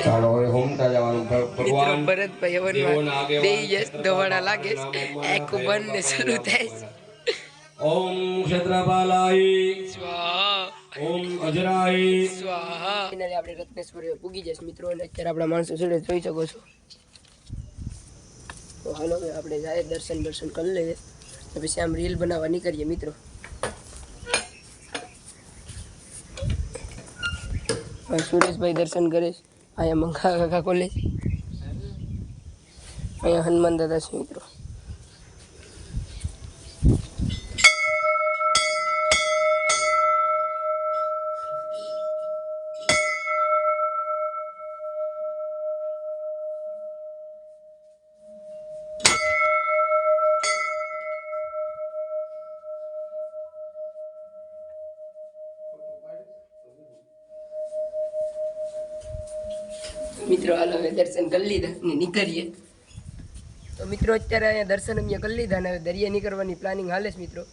ચાલો હવે હોમતા જવાનું ભગવાન ભરતભાઈ હવનમાં બેહી જશે દોવાડા લાગે આખું બંધ ને શરૂ થાય ઓમ ક્ષેત્રપાલાય સ્વાહા ઓમ અજરાય સ્વાહા ફાઇનલી આપણે રત્નેશ્વર પૂગી જશે મિત્રો અને અત્યારે આપણા માણસો જોડે જોઈ શકો છો તો હાલો આપણે જાય દર્શન કરી લઈએ પછી આમ રીલ બનાવવા નીકળીએ મિત્રો સુરેશભાઈ દર્શન કરે અહીંયા મંગા કાકા કોલેજ અહીંયા હનુમાન દાદા છે મિત્રો મિત્રો હાલ હવે દર્શન કરી લીધા ને નીકળીએ તો મિત્રો અત્યારે અહીંયા દર્શન અમે કરી લીધા ને હવે દરિયા નીકળવાની પ્લાનિંગ હાલે છે મિત્રો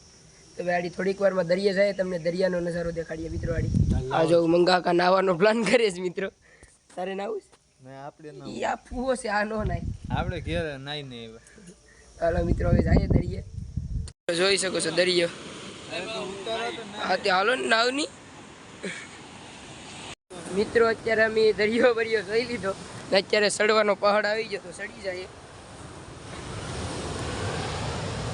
તો હવે આડી થોડીક વારમાં દરિયા જાય તમને દરિયાનો નજારો દેખાડીએ મિત્રો આડી આ જો મંગાકા નાવાનો પ્લાન કરે છે મિત્રો તારે નાવું છે આપણે ઈ આ ફૂવો છે આ નો નાય આપણે ઘેર નાઈ નહીં હાલો મિત્રો હવે જાય દરિયે જોઈ શકો છો દરિયો હા તે હાલો ને નાવની મિત્રો અત્યારે અમે દરિયો બરિયો જોઈ લીધો ને અત્યારે સડવાનો પહાડ આવી ગયો તો સડી જાય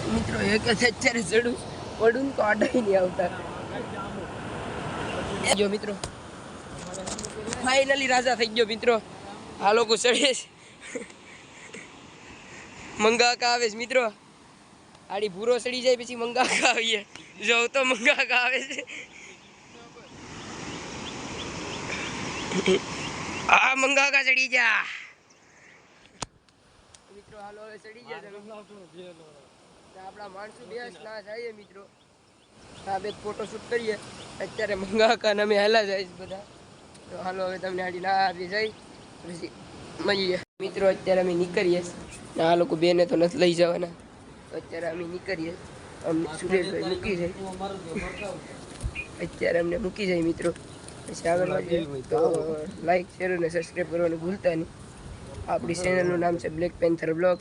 મિત્રો એક અત્યારે ચડું પડું તો આડાઈ નહીં આવતા જો મિત્રો ફાઇનલી રાજા થઈ ગયો મિત્રો આ લોકો ચડે છે મંગાકા આવે છે મિત્રો આડી ભૂરો સડી જાય પછી મંગાકા આવીએ જો તો મંગાકા આવે છે આ મંગાકા ચડી જા મિત્રો હાલો હવે ચડી ગયા આપણા માણસો બેસ ના જાય મિત્રો આ બે ફોટો શૂટ કરીએ અત્યારે મંગાકા ને અમે હાલા જાય બધા તો હાલો હવે તમને આડી ના આવી જાય પછી મળીએ મિત્રો અત્યારે અમે નીકળીએ ને આ લોકો બેને તો નથી લઈ જવાના તો અત્યારે અમે નીકળીએ અમને સુરેશભાઈ મૂકી જાય અત્યારે અમને મૂકી જાય મિત્રો પછી આગળ તો લાઈક શેર અને સબસ્ક્રાઈબ કરવાનું ભૂલતા નહીં આપણી ચેનલનું નામ છે બ્લેક પેન્થર બ્લોગ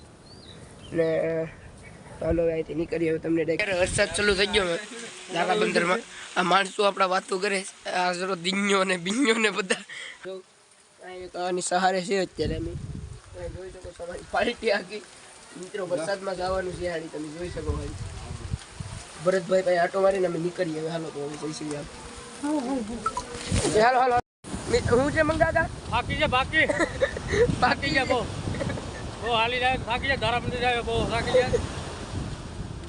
ને ચાલો અહીંથી નીકળીએ હવે તમને વરસાદ ચાલુ થઈ ગયો ધારા બંદરમાં આ માણસો આપણા વાતો કરે આ જરો દિન્યો ને બિન્યો ને બધા આની સહારે છે અત્યારે અમે જોઈ શકો તમારી પાર્ટી આખી મિત્રો વરસાદમાં જવાનું છે હાડી તમે જોઈ શકો ભાઈ ભરતભાઈ ભાઈ આટો મારીને અમે નીકળીએ હવે હાલો તો હવે જઈશું હાલો હાલો હું છે મંગાતા બાકી છે બાકી બાકી છે બહુ હાલી જાય બાકી છે ધારા મંદિર જાય બહુ બાકી છે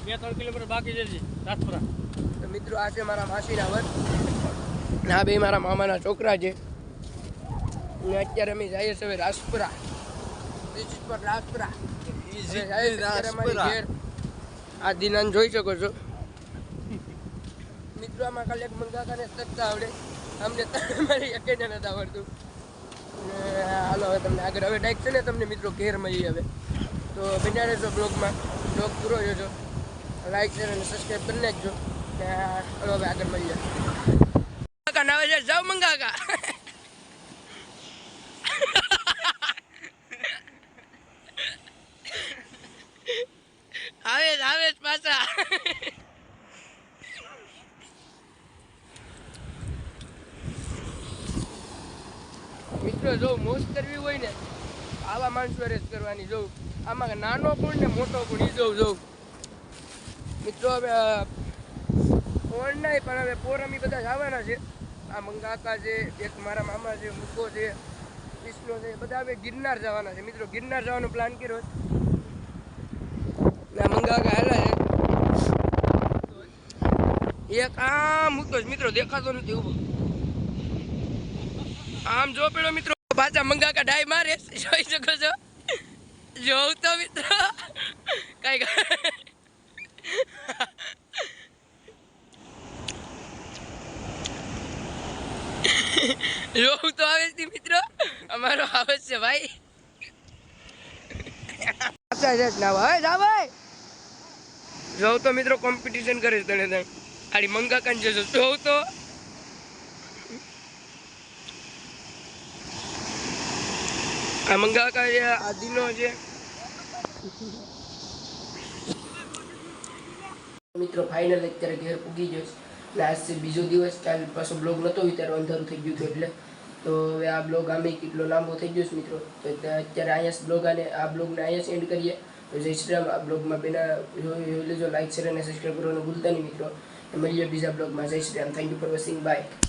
2-3 કિલોમીટર બાકી છે રાજપુરા તો મિત્રો આ છે મારા માસીના વર ના બે મારા મામાના છોકરા છે ને અત્યારે અમે જઈએ છીએ હવે રાજપુરા રાજપુરા આ દિનાન જોઈ શકો છો મિત્રો આમાં ખાલી એક મંગાકાને તકતા આવડે અમને મારી એકેને નથી આવડતું હાલો હવે તમને આગળ હવે ડાયક છે ને તમને મિત્રો ઘેર મળી હવે તો બન્યા રહેજો બ્લોગમાં બ્લોગ પૂરો જોજો લાઈક શેર અને સબસ્ક્રાઈબ કરી નાખજો હાલો હવે આગળ મળી જાય નાવે છે જાઓ મંગાકા આવે પાછા મિત્રો જો મોજ કરવી હોય ને આવા માણસો રેસ કરવાની જોઉં આમાં નાનો પણ ને મોટો પણ એ જોઉં મિત્રો હવે ફોન નહીં પણ હવે પોરમી બધા જવાના છે આ મંગાકા છે એક મારા મામા છે મુકો છે વિષ્ણુ છે બધા હવે ગિરનાર જવાના છે મિત્રો ગિરનાર જવાનો પ્લાન કર્યો ના મંગાકા હાલા છે એક આમ મૂકો મિત્રો દેખાતો નથી ઉભો આમ જો પેલો મિત્રો પાછા મંગાકા ડાય મારે જોઈ શકો છો જોઉં તો મિત્રો કઈ જોઉં તો આવે છે મિત્રો અમારો આવે છે ભાઈ જોઉં તો મિત્રો કોમ્પિટિશન કરે છે તને આડી મંગાકા ને જોઉં તો આ મંગા આદિનો છે મિત્રો. ફાઇનલ અત્યારે ઘેર પૂગી ગયો છે. આજથી બીજો દિવસ, કાલ પાછો બ્લોગ નહોતો વિચારો, અંધારું થઈ ગયું હતું એટલે. તો હવે આ બ્લોગ આમે કેટલો લાંબો થઈ ગયો છે મિત્રો. તો અત્યારે અહીંયા આ બ્લોગને અહીંયા એન્ડ કરીએ. તો જય શ્રી રામ. આ બ્લોગમાં પેલા જોઈ લેજો, લાઈક શેર અને સબસ્ક્રાઈબ કરવાનું ભૂલતા નહીં મિત્રો. મળીએ બીજા બ્લોગમાં. Jai Shri Ram. Thank you for watching. By.